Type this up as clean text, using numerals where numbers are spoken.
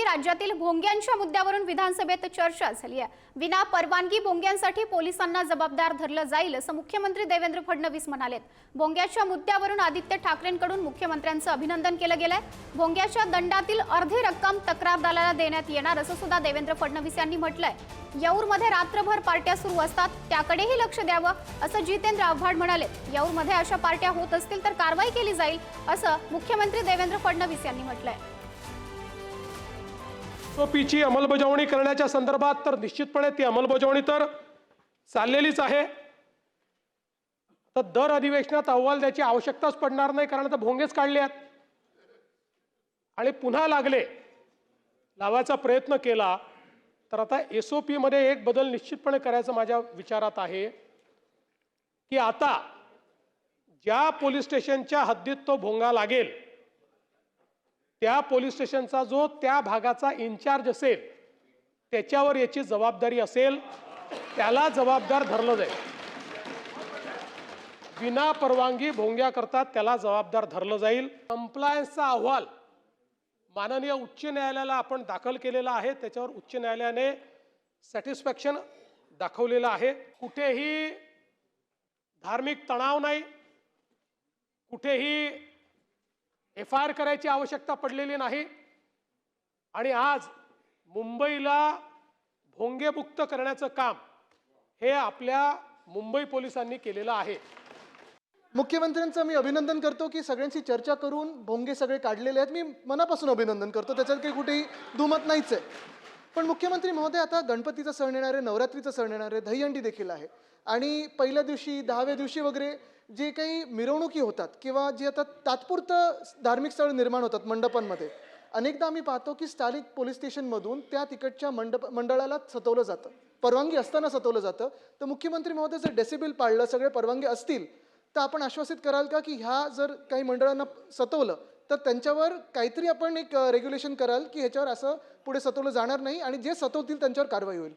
राज्यातील भोंग्यांच्या मुद्द्यावरून विधानसभेत चर्चा झाली आहे। विना परवानगी भोंग्यांसाठी पोलिसांना जबाबदार धरलं जाईल असं मुख्यमंत्री देवेंद्र फडणवीस म्हणालेत। भोंग्याच्या मुद्द्यावरून आदित्य ठाकरेंकडून मुख्यमंत्र्यांचं अभिनंदन केलं गेलंय। भोंग्याच्या दंडातील अर्धी रक्कम तक्रारदाराला देण्यात येणार असं सुद्धा देवेंद्र फडणवीस यांनी म्हटलंय। याऊरमध्ये रात्रभर पार्ट्या सुरू असतात, त्याकडेही लक्ष द्यावं असं जितेंद्र आव्हाड म्हणाले। याऊरमध्ये अशा पार्ट्या होत असतील तर कारवाई केली जाईल असं मुख्यमंत्री देवेंद्र फडणवीस यांनी म्हटलंय। एसओपीची अंमलबजावणी करण्याच्या संदर्भात तर निश्चितपणे ती अंमलबजावणी तर चाललेलीच आहे। तर दर अधिवेशनात अहवाल द्यायची आवश्यकताच पडणार नाही, कारण आता भोंगेच काढले आहेत आणि पुन्हा लावायचा प्रयत्न केला तर आता एसओपी मध्ये एक बदल निश्चितपणे करायचं माझ्या विचारात आहे की आता ज्या पोलीस स्टेशनच्या हद्दीत तो भोंगा लागेल त्या पोलीस स्टेशनचा जो त्या भागाचा इन्चार्ज असेल त्याच्यावर याची जबाबदारी असेल, त्याला जबाबदार धरलं जाईल। विना परवानगी भोंग्या करतात त्याला जबाबदार धरलं जाईल। कंप्लायन्सचा अहवाल माननीय उच्च न्यायालयाला आपण दाखल केलेला आहे, त्याच्यावर उच्च न्यायालयाने सॅटिस्फॅक्शन दाखवलेलं आहे। कुठेही धार्मिक तणाव नाही, कुठेही एफआयआर करायची आवश्यकता पडलेली नाही आणि आज मुंबईला भोंगेमुक्त करण्याचं काम हे आपल्या मुंबई पोलिसांनी केलेलं आहे। मुख्यमंत्र्यांचं मी अभिनंदन करतो की सगळ्यांशी चर्चा करून भोंगे सगळे काढलेले आहेत। मी मनापासून अभिनंदन करतो, त्याच्यात काही कुठेही दुमत नाहीच आहे। पण मुख्यमंत्री महोदय, आता गणपतीचा सण येणार आहे, नवरात्रीचा सण येणार आहे, दहीहंडी देखील आहे आणि पहिल्या दिवशी 10व्या दिवशी वगैरे जे काही मिरवणुकी होतात किंवा जे आता तात्पुरतं धार्मिक स्थळ निर्माण होतात मंडपांमध्ये, अनेकदा आम्ही पाहतो की स्थानिक पोलीस स्टेशनमधून त्या तिकडच्या मंडळाला सतवलं जातं, परवानगी असताना सतवलं जातं। तर मुख्यमंत्री महोदय, जर डेसिबल पाळलं, सगळे परवानगी असतील तर आपण आश्वासित कराल का की ह्या जर काही मंडळांना सतवलं तर त्यांच्यावर काहीतरी आपण एक रेग्युलेशन कराल की ह्याच्यावर असं पुढे सतवलं जाणार नाही आणि जे सतवतील त्यांच्यावर कारवाई होईल?